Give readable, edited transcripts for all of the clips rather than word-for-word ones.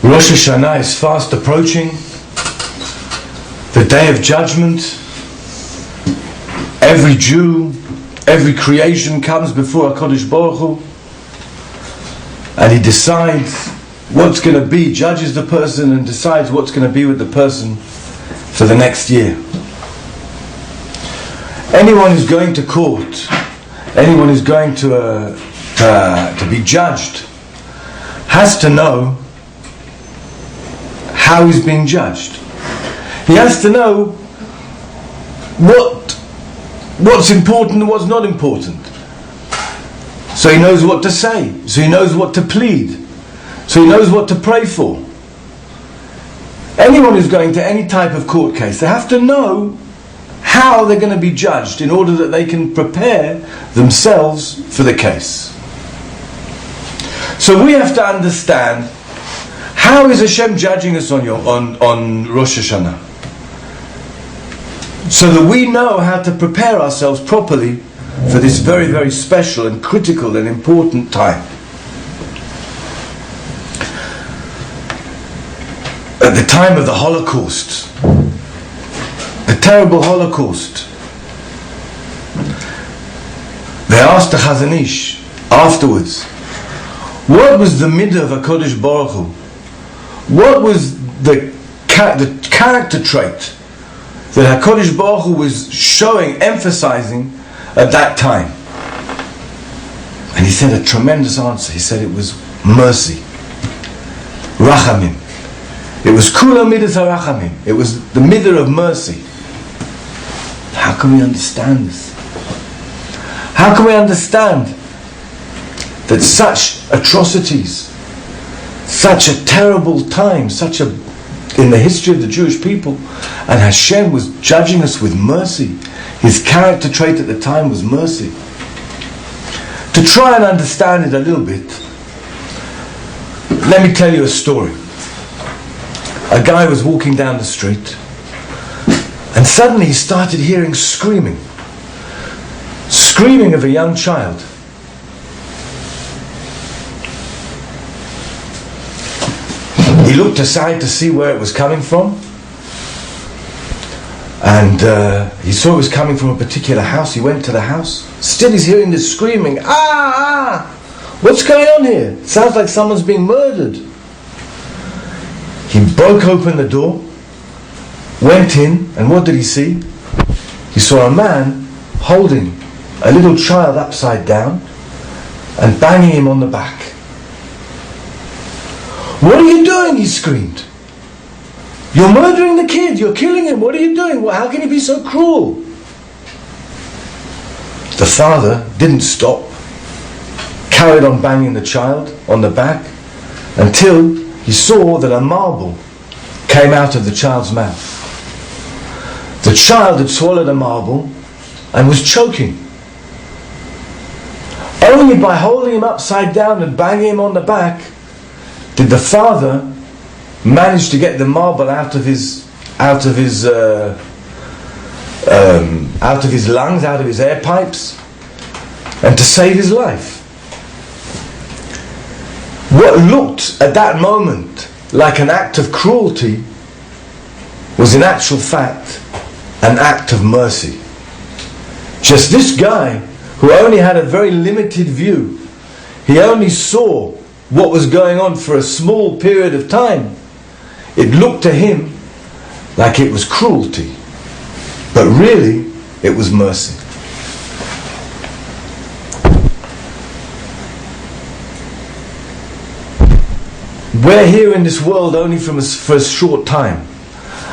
Rosh Hashana is fast approaching, the day of judgment. Every Jew, every creation comes before HaKadosh Baruch Hu, and he decides what's going to be, judges the person and decides what's going to be with the person for the next year. Anyone who's going to court, anyone who's going to be judged, has to know how he's being judged. He has to know what's important and what's not important. So he knows what to say, so he knows what to plead, so he knows what to pray for. Anyone who's going to any type of court case, they have to know how they're going to be judged in order that they can prepare themselves for the case. So we have to understand, how is Hashem judging us on Rosh Hashana? So that we know how to prepare ourselves properly for this very, very special and critical and important time. At the time of the Holocaust, the terrible Holocaust, they asked the Chazon Ish afterwards, what was the midah of HaKadosh Baruch Hu? What was the character trait that HaKadosh Baruch Hu was showing, emphasizing at that time? And he said a tremendous answer. He said it was mercy. Rachamim. It was kula midas harachamim. It was the midah of mercy. How can we understand this? How can we understand that such atrocities, such a terrible time, in the history of the Jewish people, and Hashem was judging us with mercy? His character trait at the time was mercy. To try and understand it a little bit, let me tell you a story. A guy was walking down the street, and suddenly he started hearing screaming of a young child. He looked aside to see where it was coming from, and he saw it was coming from a particular house. He went to the house. Still he's hearing this screaming. What's going on here? It sounds like someone's being murdered. He broke open the door, went in, and what did he see? He saw a man holding a little child upside down and banging him on the back. What are you doing? He screamed. You're murdering the kid. You're killing him. What are you doing? How can you be so cruel? The father didn't stop. Carried on banging the child on the back until he saw that a marble came out of the child's mouth. The child had swallowed a marble and was choking. Only by holding him upside down and banging him on the back did the father manage to get the marble out of his lungs, out of his air pipes, and to save his life. What looked at that moment like an act of cruelty was in actual fact an act of mercy. Just this guy, who only had a very limited view, he only saw what was going on for a small period of time. It looked to him like it was cruelty, but really it was mercy. We're here in this world only for a short time.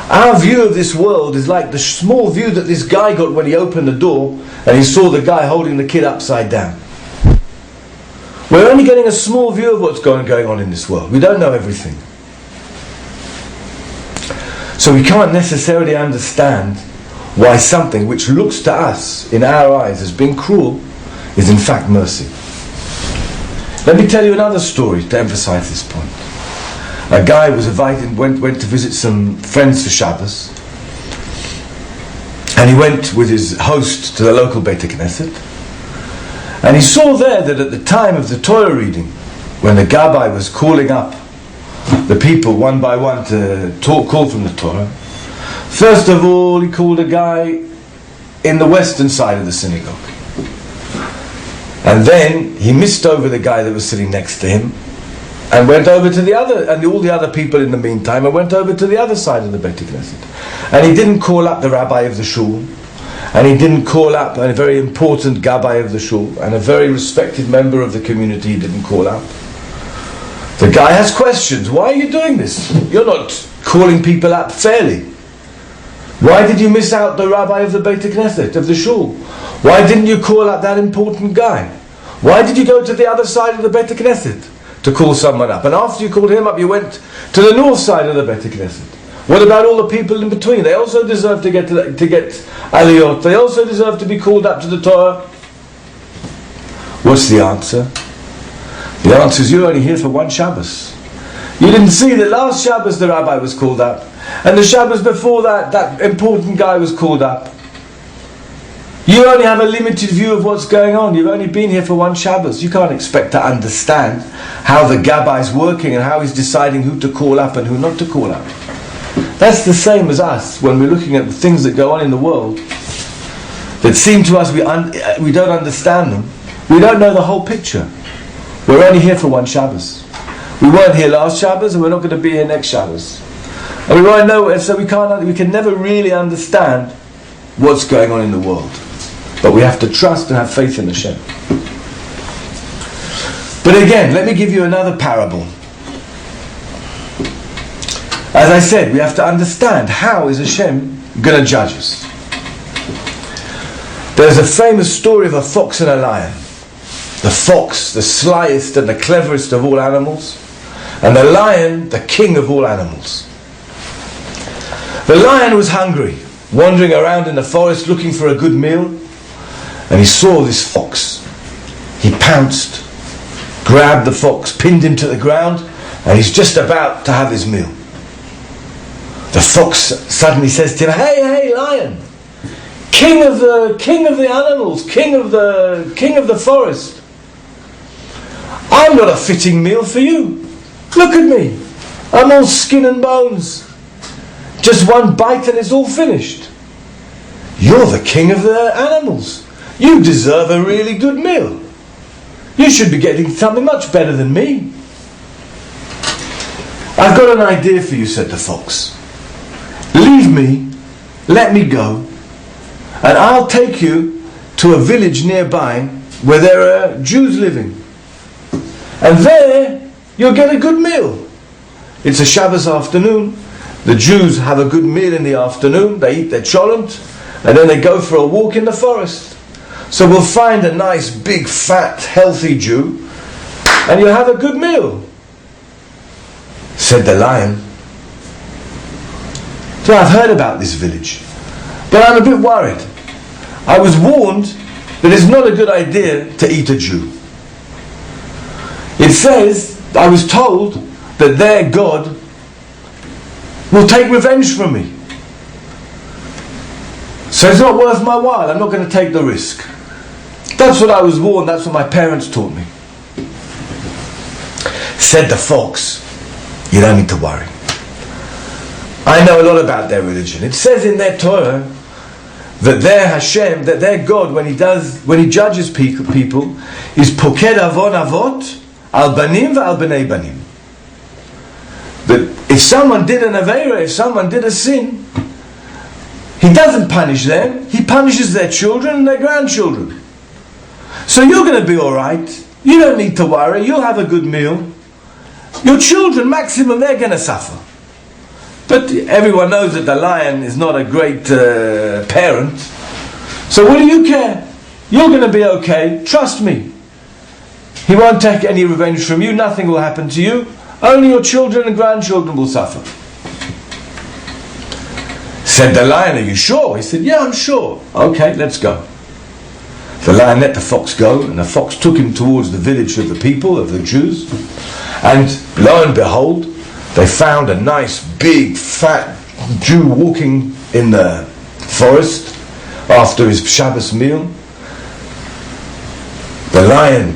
Our view of this world is like the small view that this guy got when he opened the door and he saw the guy holding the kid upside down. We're only getting a small view of what's going on in this world. We don't know everything. So we can't necessarily understand why something which looks to us, in our eyes, as being cruel, is in fact mercy. Let me tell you another story to emphasize this point. A guy was invited, went to visit some friends for Shabbos, and he went with his host to the local Beit Knesset, And he saw there that at the time of the Torah reading, when the Gabbai was calling up the people one by one to call from the Torah. First of all, he called a guy in the western side of the synagogue. And then he missed over the guy that was sitting next to him and went over to the other, and all the other people in the meantime, and went over to the other side of the Beit Knesset. And he didn't call up the rabbi of the shul, and he didn't call up a very important gabbai of the shul, and a very respected member of the community he didn't call up. The guy has questions. Why are you doing this? You're not calling people up fairly. Why did you miss out the rabbi of the Beit Knesset, of the shul? Why didn't you call up that important guy? Why did you go to the other side of the Beit Knesset to call someone up? And after you called him up, you went to the north side of the Beit Knesset. What about all the people in between? They also deserve to get aliyot. They also deserve to be called up to the Torah. What's the answer? The answer is you're only here for one Shabbos. You didn't see that last Shabbos the rabbi was called up, and the Shabbos before that, that important guy was called up. You only have a limited view of what's going on. You've only been here for one Shabbos. You can't expect to understand how the gabbai is working and how he's deciding who to call up and who not to call up. That's the same as us when we're looking at the things that go on in the world that seem to us we don't understand them. We don't know the whole picture. We're only here for one Shabbos. We weren't here last Shabbos, and we're not going to be here next Shabbos. And we won't know, so we can never really understand what's going on in the world. But we have to trust and have faith in Hashem. But again, let me give you another parable. As I said, we have to understand, how is Hashem going to judge us? There's a famous story of a fox and a lion. The fox, the slyest and the cleverest of all animals, and the lion, the king of all animals. The lion was hungry, wandering around in the forest looking for a good meal, and he saw this fox. He pounced, grabbed the fox, pinned him to the ground, and he's just about to have his meal. The fox suddenly says to him, "Hey, lion, king of the animals, king of the forest, I'm not a fitting meal for you. Look at me, I'm all skin and bones. Just one bite and it's all finished. You're the king of the animals. You deserve a really good meal. You should be getting something much better than me." "I've got an idea for you," said the fox. "Leave me, let me go, and I'll take you to a village nearby where there are Jews living. And there you'll get a good meal. It's a Shabbos afternoon. The Jews have a good meal in the afternoon. They eat their cholent, and then they go for a walk in the forest. So we'll find a nice, big, fat, healthy Jew, and you'll have a good meal." Said the lion, "So I've heard about this village, but I'm a bit worried. I was warned that it's not a good idea to eat a Jew. It says, I was told that their God will take revenge from me. So it's not worth my while. I'm not going to take the risk. That's what I was warned. That's what my parents taught me." Said the fox, "You don't need to worry. I know a lot about their religion. It says in their Torah that their Hashem, that their God, when he judges people, is poked avon avot al banim ve'al bnei banim. That if someone did an aveira, if someone did a sin, he doesn't punish them, he punishes their children and their grandchildren. So you're going to be alright. You don't need to worry. You'll have a good meal. Your children, maximum, they're going to suffer. But everyone knows that the lion is not a great parent. So what do you care? You're going to be okay. Trust me. He won't take any revenge from you. Nothing will happen to you. Only your children and grandchildren will suffer." Said the lion, "Are you sure?" He said, "Yeah, I'm sure." "Okay, let's go." The lion let the fox go, and the fox took him towards the village of the people, of the Jews. And lo and behold, they found a nice, big, fat Jew walking in the forest after his Shabbos meal. The lion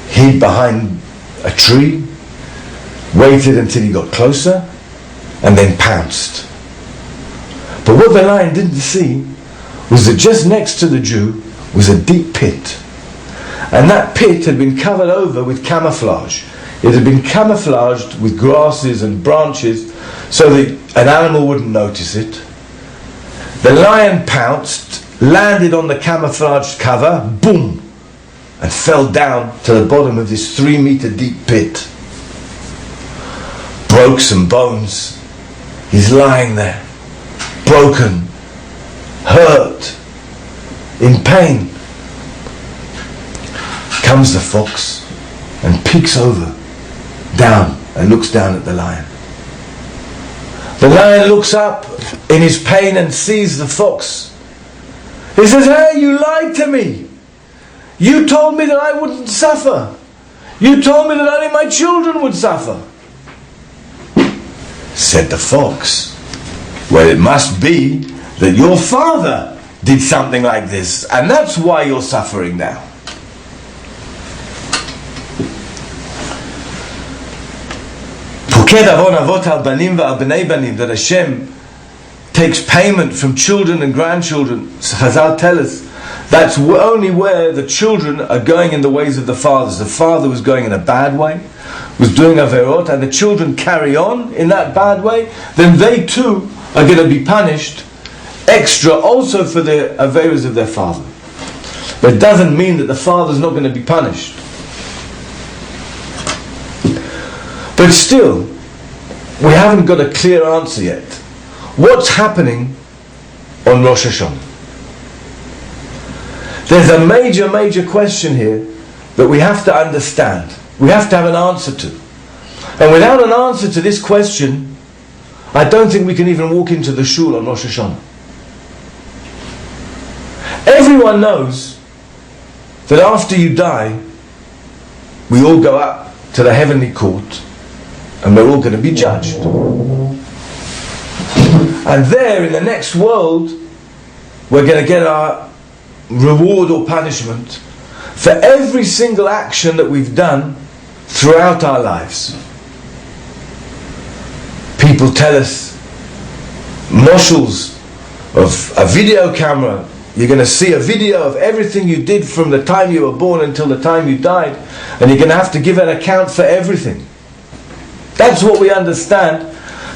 hid behind a tree, waited until he got closer, and then pounced. But what the lion didn't see was that just next to the Jew was a deep pit. And that pit had been covered over with camouflage. It had been camouflaged with grasses and branches so that an animal wouldn't notice it. The lion pounced, landed on the camouflaged cover, boom, and fell down to the bottom of this 3-meter deep pit. Broke some bones. He's lying there, broken, hurt, in pain. Comes the fox and peeks over, down, and looks down at the lion. The lion looks up in his pain and sees the fox. He says, "Hey, you lied to me. You told me that I wouldn't suffer. You told me that only my children would suffer." Said the fox, "Well, it must be that your father did something like this, and that's why you're suffering now." That Hashem takes payment from children and grandchildren. Chazal tell us that's only where the children are going in the ways of the fathers. The father was going in a bad way, was doing averot, and the children carry on in that bad way, then they too are going to be punished extra also for the averos of their father. But it doesn't mean that the father's not going to be punished. But still, we haven't got a clear answer yet. What's happening on Rosh Hashana? There's a major question here that we have to understand. We have to have an answer to. And without an answer to this question, I don't think we can even walk into the shul on Rosh Hashana. Everyone knows that after you die, we all go up to the heavenly court and we're all going to be judged. And there in the next world, we're going to get our reward or punishment for every single action that we've done throughout our lives. People tell us moshels of a video camera. You're going to see a video of everything you did from the time you were born until the time you died, and you're going to have to give an account for everything. That's what we understand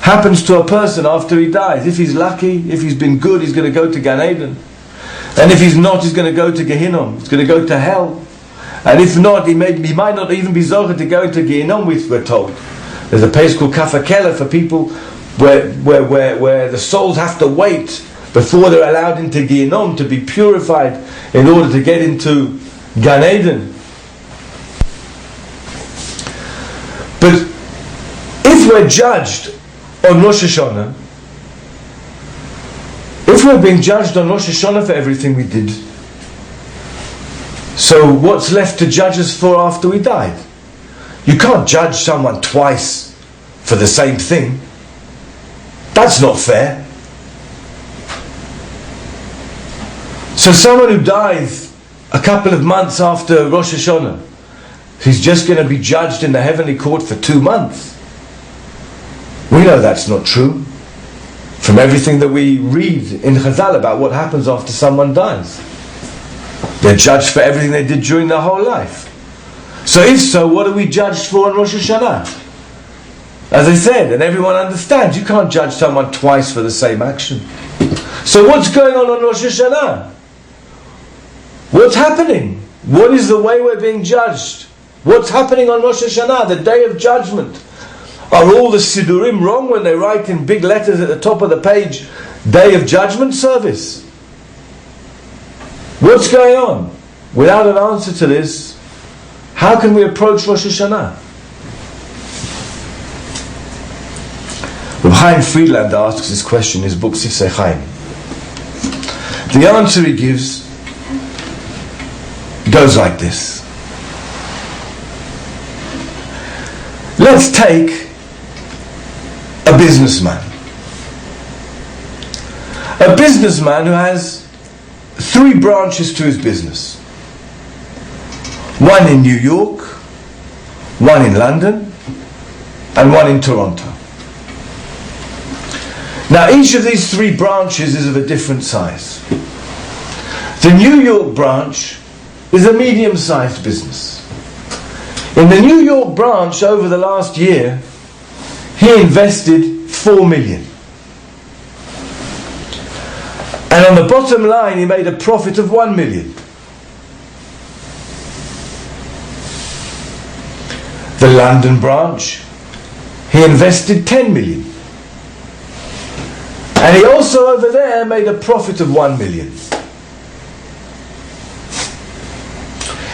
happens to a person after he dies. If he's lucky, if he's been good, he's going to go to Gan Eden. And if he's not, he's going to go to Gehinnom. He's going to go to hell. And if not, he might not even be zocher to go to Gehinnom, we're told. There's a place called Kafakela for people where the souls have to wait before they're allowed into Gehinnom to be purified in order to get into Gan Eden. But if we're judged on Rosh Hashana, if we're being judged on Rosh Hashana for everything we did, so what's left to judge us for after we died? You can't judge someone twice for the same thing. That's not fair. So someone who dies a couple of months after Rosh Hashana, he's just going to be judged in the heavenly court for 2 months. We know that's not true from everything that we read in Chazal about what happens after someone dies. They're judged for everything they did during their whole life. So if so, what are we judged for on Rosh Hashana? As I said, and everyone understands, you can't judge someone twice for the same action. So what's going on Rosh Hashana? What's happening? What is the way we're being judged? What's happening on Rosh Hashana, the day of judgment? Are all the Sidurim wrong when they write in big letters at the top of the page, Day of Judgment Service? What's going on? Without an answer to this, how can we approach Rosh Hashana? Reb Chaim Friedlander asks this question in his book Sifsei Chaim. The answer he gives goes like this. Let's take a businessman. A businessman who has 3 branches to his business. One in New York, one in London, and one in Toronto. Now each of these three branches is of a different size. The New York branch is a medium-sized business. In the New York branch over the last year, he invested $4 million. And on the bottom line, he made a profit of $1 million. The London branch, he invested $10 million. And he also over there made a profit of $1 million.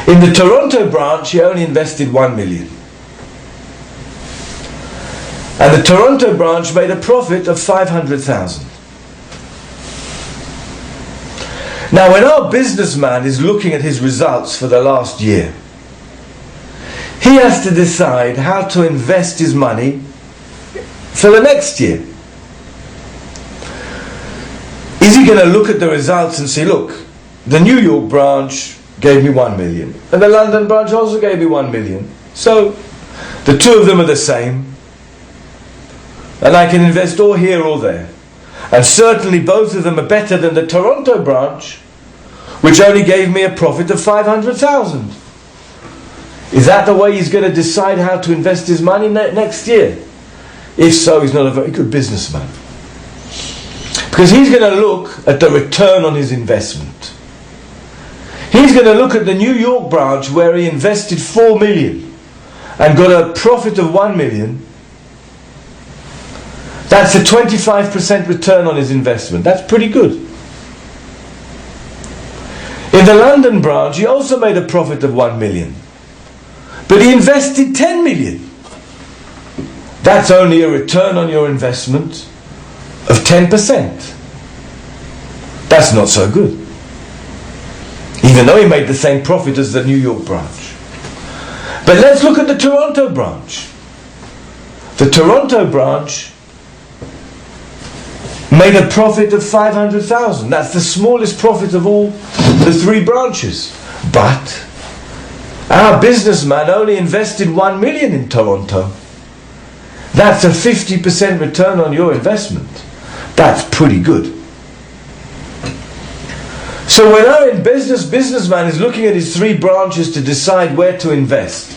In the Toronto branch, he only invested $1 million. And the Toronto branch made a profit of $500,000. Now, when our businessman is looking at his results for the last year, he has to decide how to invest his money for the next year. Is he going to look at the results and say, look, the New York branch gave me $1 million, and the London branch also gave me $1 million. So, the two of them are the same, and I can invest all here or there. And certainly both of them are better than the Toronto branch, which only gave me a profit of $500,000. Is that the way he's going to decide how to invest his money next year? If so, he's not a very good businessman. Because he's going to look at the return on his investment. He's going to look at the New York branch where he invested $4 million and got a profit of $1 million. That's a 25% return on his investment. That's pretty good. In the London branch, he also made a profit of $1 million. But he invested $10 million. That's only a return on your investment of 10%. That's not so good. Even though he made the same profit as the New York branch. But let's look at the Toronto branch. The Toronto branch made a profit of $500,000. That's the smallest profit of all the three branches. But our businessman only invested $1 million in Toronto. That's a 50% return on your investment. That's pretty good. So when our businessman is looking at his three branches to decide where to invest,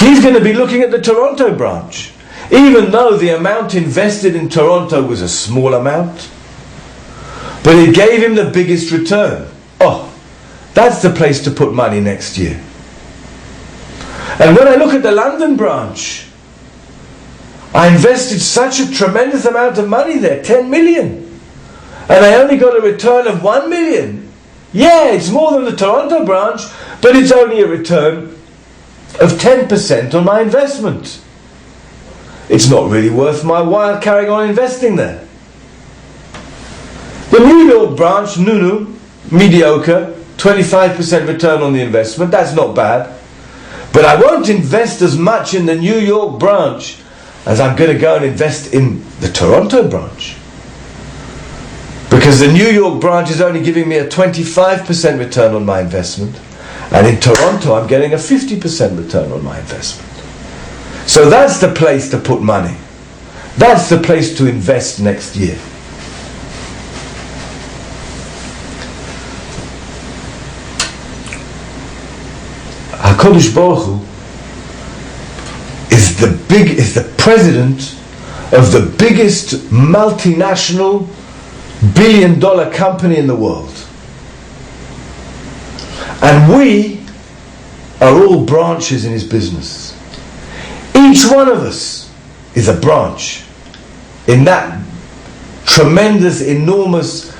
he's going to be looking at the Toronto branch. Even though the amount invested in Toronto was a small amount, but it gave him the biggest return. Oh, that's the place to put money next year. And when I look at the London branch, I invested such a tremendous amount of money there, 10 million. And I only got a return of 1 million. Yeah, it's more than the Toronto branch, but it's only a return of 10% on my investment. It's not really worth my while carrying on investing there. The New York branch, mediocre, 25% return on the investment. That's not bad. But I won't invest as much in the New York branch as I'm going to go and invest in the Toronto branch. Because the New York branch is only giving me a 25% return on my investment. And in Toronto, I'm getting a 50% return on my investment. So that's the place to put money. That's the place to invest next year. HaKadosh Baruch Hu is the president of the biggest multinational billion-dollar company in the world. And we are all branches in his business. Each one of us is a branch in that tremendous, enormous,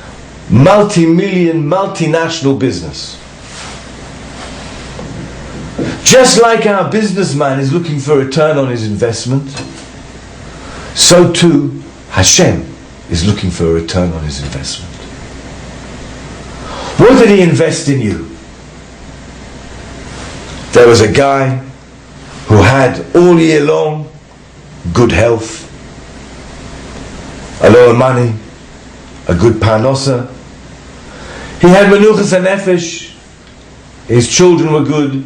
multi-million, multinational business. Just like our businessman is looking for a return on his investment, so too Hashem is looking for a return on his investment. What did he invest in you? There was a guy who had all year long good health, a lot of money, a good parnosa. He had menuchas and nefesh. His children were good.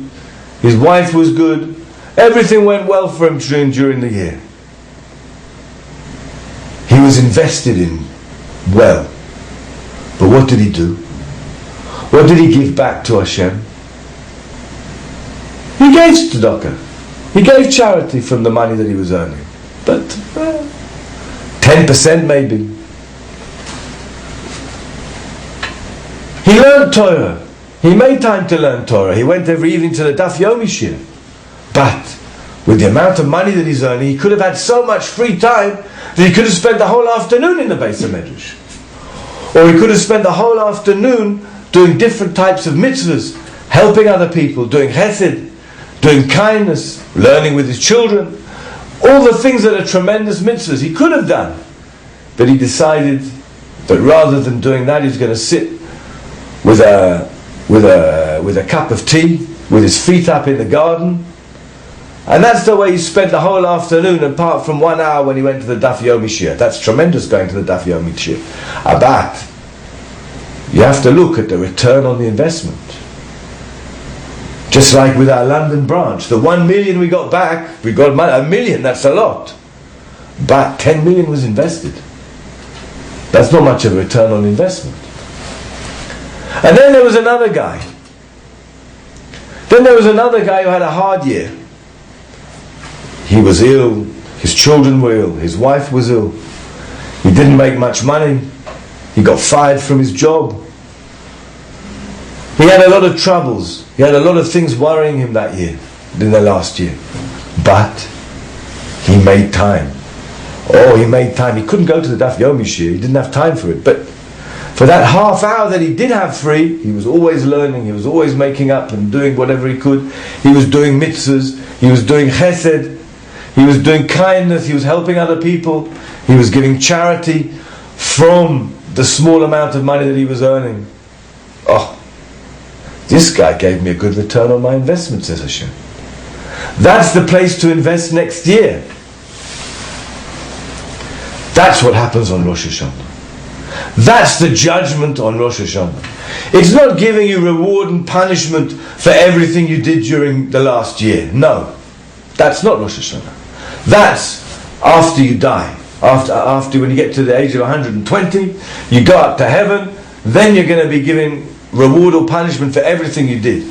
His wife was good. Everything went well for him during the year. He was invested in well. But what did he do? What did he give back to Hashem? He gave tzedakah. He gave charity from the money that he was earning. But 10% maybe. He learned Torah. He made time to learn Torah. He went every evening to the Daf Yomi Shir. But with the amount of money that he's earning, he could have had so much free time that he could have spent the whole afternoon in the Beis HaMedrash. Or he could have spent the whole afternoon doing different types of mitzvahs, helping other people, doing chesed, doing kindness, learning with his children. All the things that are tremendous mitzvahs he could have done. But he decided that rather than doing that, he's going to sit with a cup of tea, with his feet up in the garden. And that's the way he spent the whole afternoon, apart from 1 hour when he went to the Daf Yomi Shir. That's tremendous, going to the Daf Yomi Shir. But you have to look at the return on the investment. Just like with our London branch, the 1 million we got back, we got $1 million, that's a lot. But 10 million was invested. That's not much of a return on investment. And then there was another guy. Then there was another guy who had a hard year. He was ill, his children were ill, his wife was ill. He didn't make much money. He got fired from his job. He had a lot of troubles. He had a lot of things worrying him that year, in the last year. But he made time. Oh, he made time. He couldn't go to the Daf Yomi Shir. He didn't have time for it. But for that half hour that he did have free, he was always learning. He was always making up and doing whatever he could. He was doing mitzvahs. He was doing chesed. He was doing kindness. He was helping other people. He was giving charity from the small amount of money that he was earning. Oh, this guy gave me a good return on my investment, says Hashem. That's the place to invest next year. That's what happens on Rosh Hashana. That's the judgment on Rosh Hashana. It's not giving you reward and punishment for everything you did during the last year. No, that's not Rosh Hashana. That's after you die. After when you get to the age of 120, you go up to heaven, then you're going to be given reward or punishment for everything you did.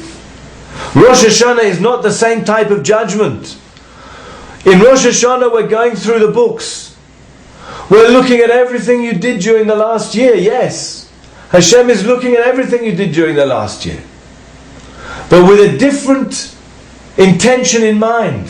Rosh Hashana is not the same type of judgment. In Rosh Hashana we're going through the books. We're looking at everything you did during the last year, yes. Hashem is looking at everything you did during the last year. But with a different intention in mind.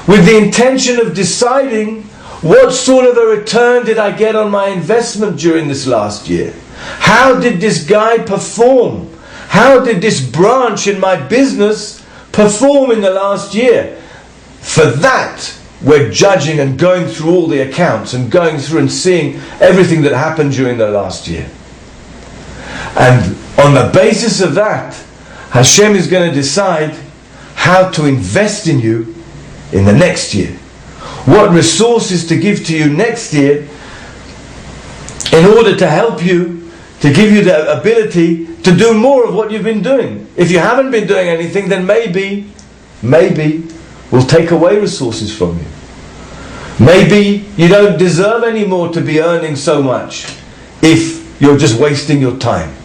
With the intention of deciding what sort of a return did I get on my investment during this last year? How did this guy perform? How did this branch in my business perform in the last year? For that, we're judging and going through all the accounts and going through and seeing everything that happened during the last year. And on the basis of that, Hashem is going to decide how to invest in you in the next year. What resources to give to you next year in order to help you, to give you the ability to do more of what you've been doing. If you haven't been doing anything, then maybe we'll take away resources from you. Maybe you don't deserve anymore to be earning so much if you're just wasting your time.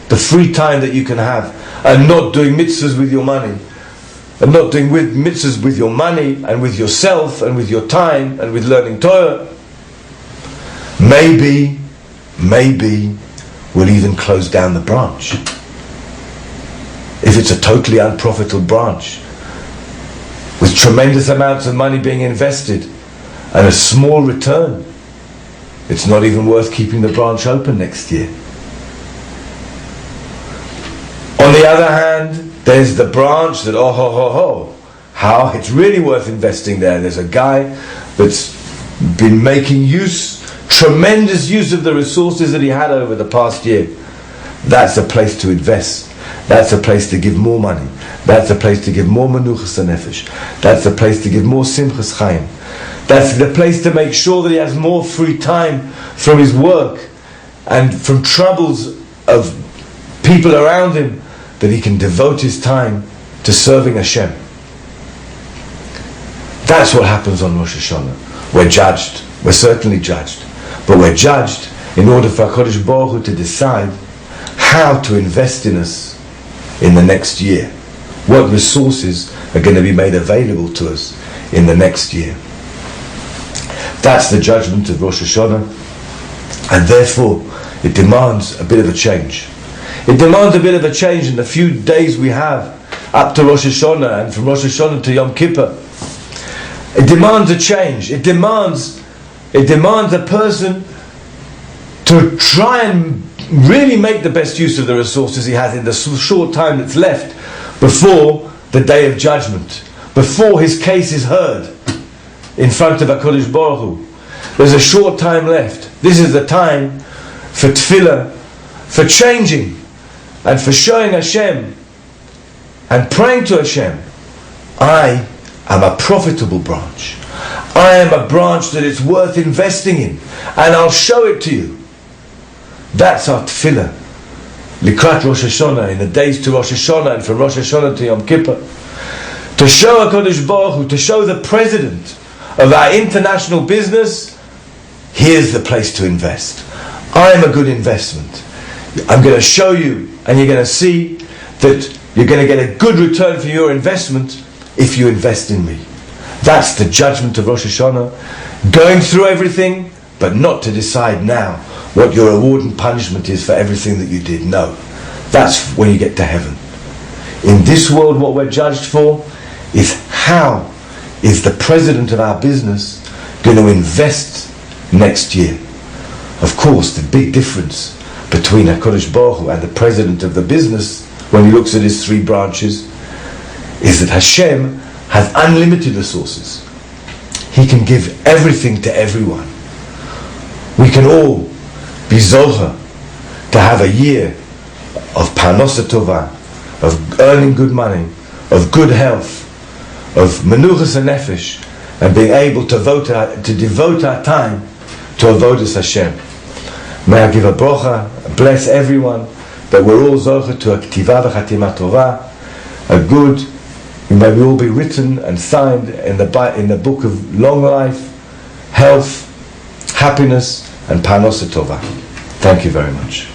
The free time that you can have and not doing mitzvahs with your money. And not doing mitzvahs with your money and with yourself and with your time and with learning Torah. Maybe we'll even close down the branch. If it's a totally unprofitable branch, with tremendous amounts of money being invested and a small return, it's not even worth keeping the branch open next year. On the other hand, there's the branch that, how it's really worth investing there. There's a guy that's been making tremendous use of the resources that he had over the past year. That's a place to invest. That's a place to give more money. That's a place to give more menuchas nefesh. That's a place to give more simchas chaim. That's the place to make sure that he has more free time from his work and from troubles of people around him, that he can devote his time to serving Hashem. That's what happens on Rosh Hashanah. We're judged. We're certainly judged. But we're judged in order for HaKadosh Baruch Hu to decide how to invest in us in the next year. What resources are going to be made available to us in the next year. That's the judgment of Rosh Hashanah, and therefore it demands a bit of a change. It demands a bit of a change in the few days we have up to Rosh Hashanah and from Rosh Hashanah to Yom Kippur. It demands a change. It demands a person to try and really make the best use of the resources he has in the short time that's left before the day of judgment, before his case is heard in front of HaKadosh Baruch Hu. There's a short time left. This is the time for tefillah, for changing, and for showing Hashem and praying to Hashem, I am a profitable branch. I am a branch that it's worth investing in, and I'll show it to you. That's our tefillah. Likrat Rosh Hashanah, in the days to Rosh Hashanah and from Rosh Hashanah to Yom Kippur. To show HaKadosh Baruch Hu, to show the president of our international business, here's the place to invest. I'm a good investment. I'm going to show you, and you're going to see that you're going to get a good return for your investment if you invest in me. That's the judgment of Rosh Hashanah. Going through everything, but not to decide now what your reward and punishment is for everything that you did. No. That's when you get to heaven. In this world, what we're judged for is how is the president of our business going to invest next year. Of course, the big difference between HaKadosh Baruch Hu and the president of the business, when he looks at his three branches, is that Hashem has unlimited resources. He can give everything to everyone. We can all be zocha to have a year of parnosa tova, of earning good money, of good health, of menuchas and nefesh, and being able to devote our time to avodas Hashem. May I give a brocha, bless everyone, that we're all zocha to a ktiva v'chatima tova, a good. May we all be written and signed in the book of long life, health, happiness, and parnosa tova. Thank you very much.